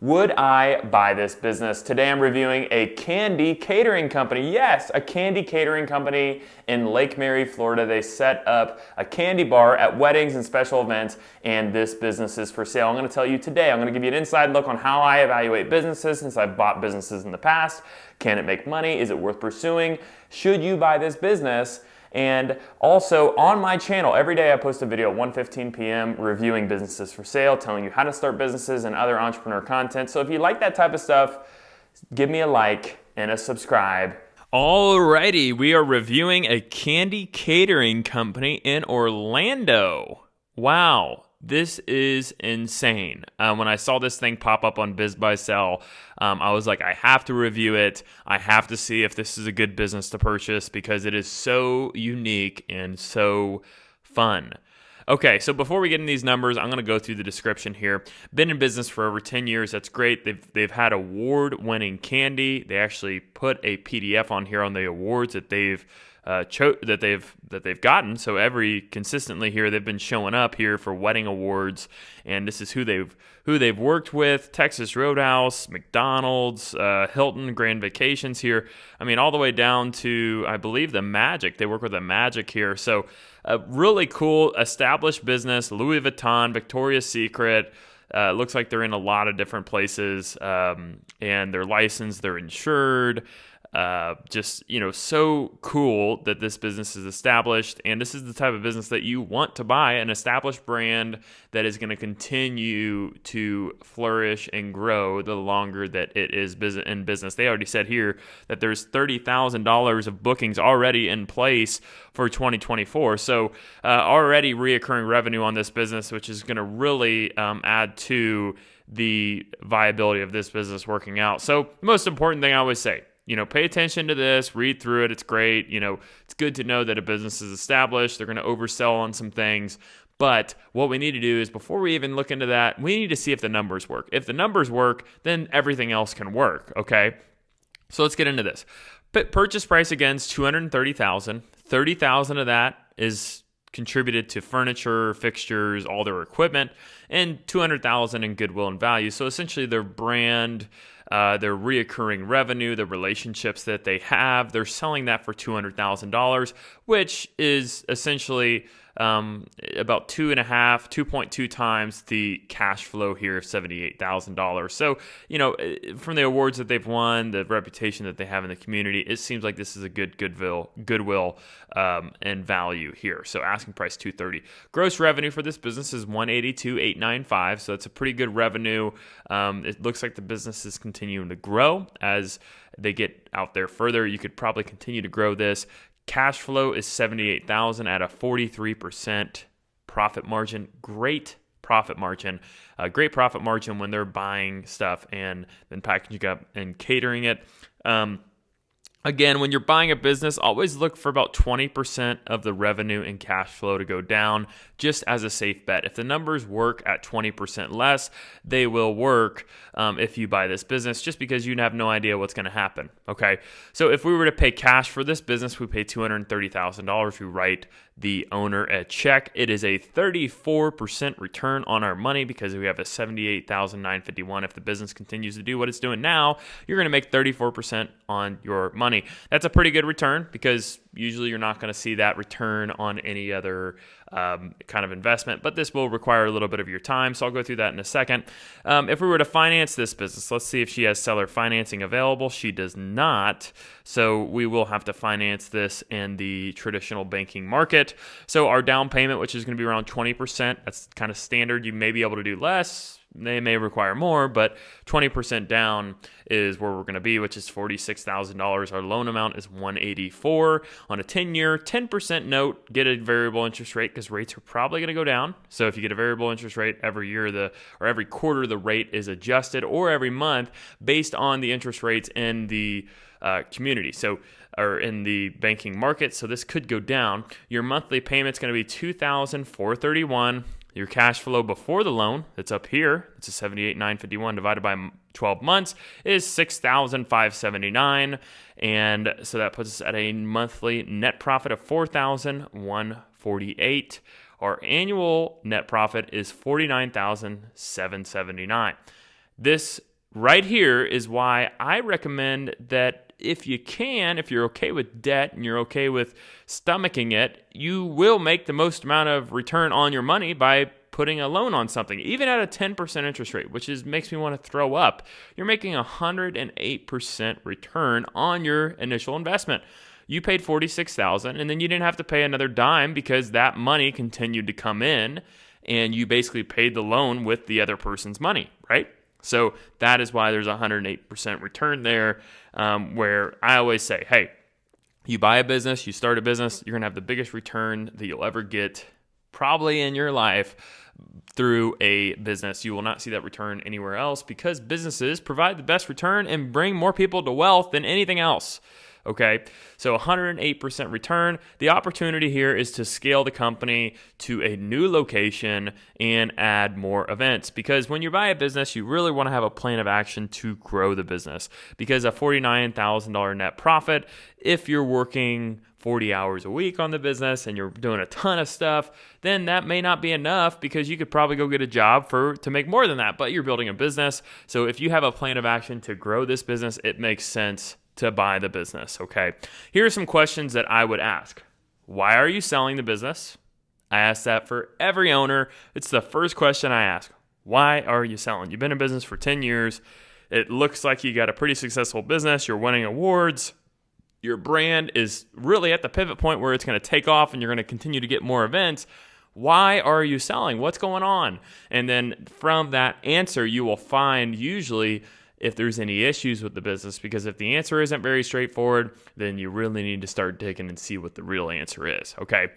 Would I buy this business? Today I'm reviewing a candy catering company. Yes, a candy catering company in Lake Mary, Florida. They set up a candy bar at weddings and special events, and this business is for sale. I'm going to tell you today, I'm going to give you an inside look on how I evaluate businesses since I've bought businesses in the past. Can it make money? Is it worth pursuing? Should you buy this business? And also on my channel, every day I post a video at 1:15 p.m. reviewing businesses for sale, telling you how to start businesses and other entrepreneur content. So if you like that type of stuff, give me a like and a subscribe. Alrighty, we are reviewing a candy catering company in Orlando. Wow, this is insane. When I saw this thing pop up on Biz Buy Sell, I was like, I have to review it. I have to see if this is a good business to purchase because it is so unique and so fun. Okay, so before we get in these numbers, I'm going to go through the description here. Been in business for over 10 years. That's great. They've had award-winning candy. They actually put a PDF on here on the awards that they've gotten. So consistently here they've been showing up here for wedding awards, and this is who they've worked with: Texas Roadhouse, McDonald's, Hilton, Grand Vacations here. I mean, all the way down to, I believe, the Magic. They work with the Magic here. So a really cool established business. Louis Vuitton, Victoria's Secret. Looks like they're in a lot of different places, and they're licensed, they're insured. So cool that this business is established, and this is the type of business that you want to buy, an established brand that is going to continue to flourish and grow the longer that it is in business. They already said here that there's $30,000 of bookings already in place for 2024. So already reoccurring revenue on this business, which is going to really add to the viability of this business working out. So the most important thing I always say, pay attention to this, read through it. It's great. It's good to know that a business is established. They're going to oversell on some things. But what we need to do is, before we even look into that, we need to see if the numbers work. If the numbers work, then everything else can work, okay? So let's get into this. Purchase price again is $230,000. $30,000 of that is contributed to furniture, fixtures, all their equipment, and $200,000 in goodwill and value. So essentially their brand, their reoccurring revenue, the relationships that they have, they're selling that for $200,000, which is essentially about 2.2 times the cash flow here of $78,000. So, from the awards that they've won, the reputation that they have in the community, it seems like this is a good goodwill and value here. So asking price $230. Gross revenue for this business is $182,895. So that's a pretty good revenue. It looks like the business is continuing to grow as they get out there further. You could probably continue to grow this. Cash flow is $78,000 at a 43% profit margin. Great profit margin. Great profit margin when they're buying stuff and then packaging up and catering it. Again, when you're buying a business, always look for about 20% of the revenue and cash flow to go down, just as a safe bet. If the numbers work at 20% less, they will work if you buy this business, just because you have no idea what's going to happen. Okay, so if we were to pay cash for this business, we pay $230,000. We write the owner a check. It is a 34% return on our money because we have a $78,951. If the business continues to do what it's doing now, you're going to make 34% on your money. That's a pretty good return because usually you're not going to see that return on any other kind of investment, but this will require a little bit of your time, so I'll go through that in a second. If we were to finance this business, let's see if she has seller financing available. She does not, so we will have to finance this in the traditional banking market. So our down payment, which is going to be around 20%, that's kind of standard. You may be able to do less. They may require more, but 20% down is where we're going to be, which is $46,000. Our loan amount is $184 on a 10-year, 10% note. Get a variable interest rate because rates are probably going to go down. So if you get a variable interest rate every year, or every quarter, the rate is adjusted, or every month based on the interest rates in the community. Or in the banking market. So this could go down. Your monthly payment's going to be $2,431. Your cash flow before the loan, that's up here, it's a $78,951 divided by 12 months, is $6,579. And so that puts us at a monthly net profit of $4,148. Our annual net profit is $49,779. This right here is why I recommend that if you can, if you're okay with debt and you're okay with stomaching it, you will make the most amount of return on your money by putting a loan on something, even at a 10% interest rate, which makes me want to throw up. You're making 108% return on your initial investment. You paid $46,000 and then you didn't have to pay another dime because that money continued to come in and you basically paid the loan with the other person's money, right? So that is why there's 108% return there, where I always say, hey, you buy a business, you start a business, you're going to have the biggest return that you'll ever get probably in your life through a business. You will not see that return anywhere else because businesses provide the best return and bring more people to wealth than anything else. Okay, so 108% return. The opportunity here is to scale the company to a new location and add more events, because when you buy a business, you really want to have a plan of action to grow the business, because a $49,000 net profit, if you're working 40 hours a week on the business and you're doing a ton of stuff, then that may not be enough, because you could probably go get a job to make more than that, but you're building a business. So if you have a plan of action to grow this business, it makes sense to buy the business, okay? Here are some questions that I would ask. Why are you selling the business? I ask that for every owner. It's the first question I ask. Why are you selling? You've been in business for 10 years. It looks like you got a pretty successful business. You're winning awards. Your brand is really at the pivot point where it's going to take off and you're going to continue to get more events. Why are you selling? What's going on? And then from that answer, you will find usually if there's any issues with the business, because if the answer isn't very straightforward, then you really need to start digging and see what the real answer is, okay?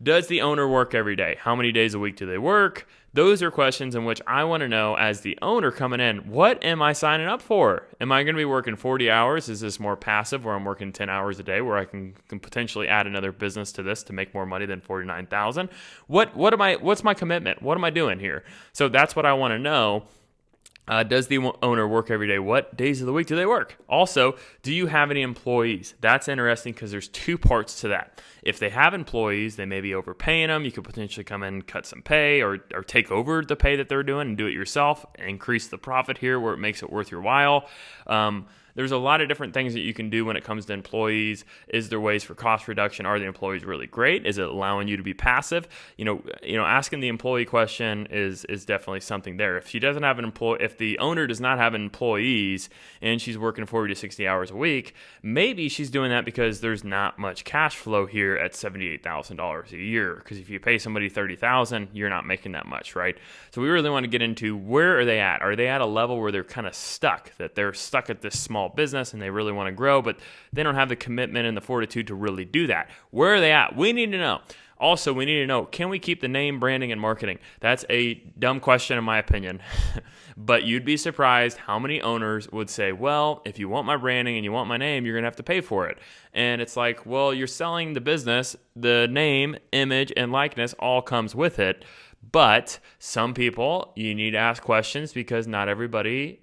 Does the owner work every day? How many days a week do they work? Those are questions in which I want to know, as the owner coming in, what am I signing up for? Am I going to be working 40 hours? Is this more passive where I'm working 10 hours a day where I can potentially add another business to this to make more money than $49,000? What's my commitment? What am I doing here? So that's what I want to know. Does the owner work every day? What days of the week do they work? Also, do you have any employees? That's interesting because there's two parts to that. If they have employees, they may be overpaying them. You could potentially come in and cut some pay or take over the pay that they're doing and do it yourself. Increase the profit here where it makes it worth your while. There's a lot of different things that you can do when it comes to employees. Is there ways for cost reduction? Are the employees really great? Is it allowing you to be passive? Asking the employee question is definitely something there. If she doesn't have if the owner does not have employees and she's working 40 to 60 hours a week, maybe she's doing that because there's not much cash flow here at $78,000 a year. Because if you pay somebody $30,000, you're not making that much, right? So we really want to get into, where are they at? Are they at a level where they're kind of stuck, that they're stuck at this small business and they really want to grow, but they don't have the commitment and the fortitude to really do that? Where are they at? We need to know. Also, we need to know, can we keep the name, branding, and marketing? That's a dumb question in my opinion, but you'd be surprised how many owners would say, well, if you want my branding and you want my name, you're going to have to pay for it. And it's like, well, you're selling the business, the name, image, and likeness all comes with it. But some people, you need to ask questions, because not everybody.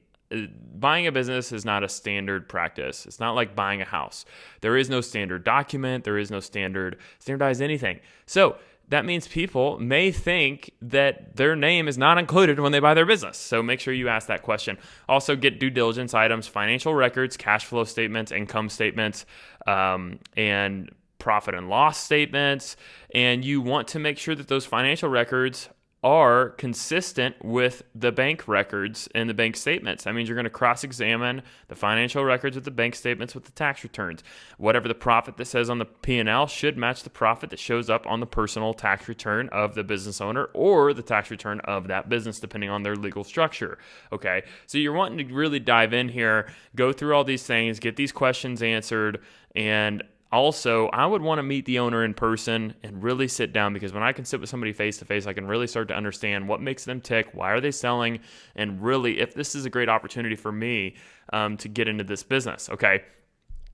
Buying a business is not a standard practice. It's not like buying a house. There is no standard document. There is no standardized anything. So that means people may think that their name is not included when they buy their business. So make sure you ask that question. Also, get due diligence items, financial records, cash flow statements, income statements, and profit and loss statements. And you want to make sure that those financial records are consistent with the bank records and the bank statements. That means you're going to cross-examine the financial records with the bank statements with the tax returns. Whatever the profit that says on the P&L should match the profit that shows up on the personal tax return of the business owner or the tax return of that business, depending on their legal structure. Okay, so you're wanting to really dive in here, go through all these things, get these questions answered, and also, I would want to meet the owner in person and really sit down, because when I can sit with somebody face to face, I can really start to understand what makes them tick, why are they selling, and really if this is a great opportunity for me to get into this business. Okay,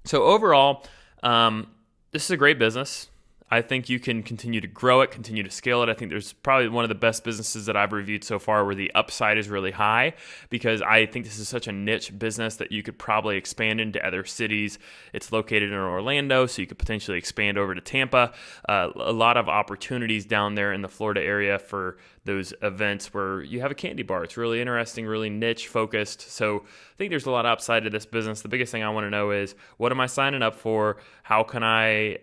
so overall, this is a great business. I think you can continue to grow it, continue to scale it. I think there's probably one of the best businesses that I've reviewed so far where the upside is really high, because I think this is such a niche business that you could probably expand into other cities. It's located in Orlando, so you could potentially expand over to Tampa. A lot of opportunities down there in the Florida area for those events where you have a candy bar. It's really interesting, really niche focused. So I think there's a lot of upside to this business. The biggest thing I want to know is, what am I signing up for? How can I,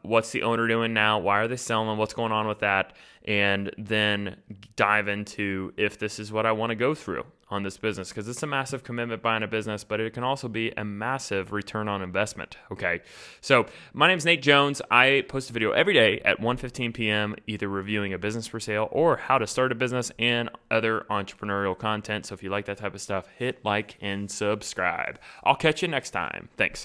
what's the owner doing now? Why are they selling? What's going on with that? And then dive into if this is what I want to go through on this business, because it's a massive commitment buying a business, but it can also be a massive return on investment. Okay. So my name is Nate Jones. I post a video every day at 1:15 p.m., either reviewing a business for sale or how to start a business and other entrepreneurial content. So if you like that type of stuff, hit like and subscribe. I'll catch you next time. Thanks.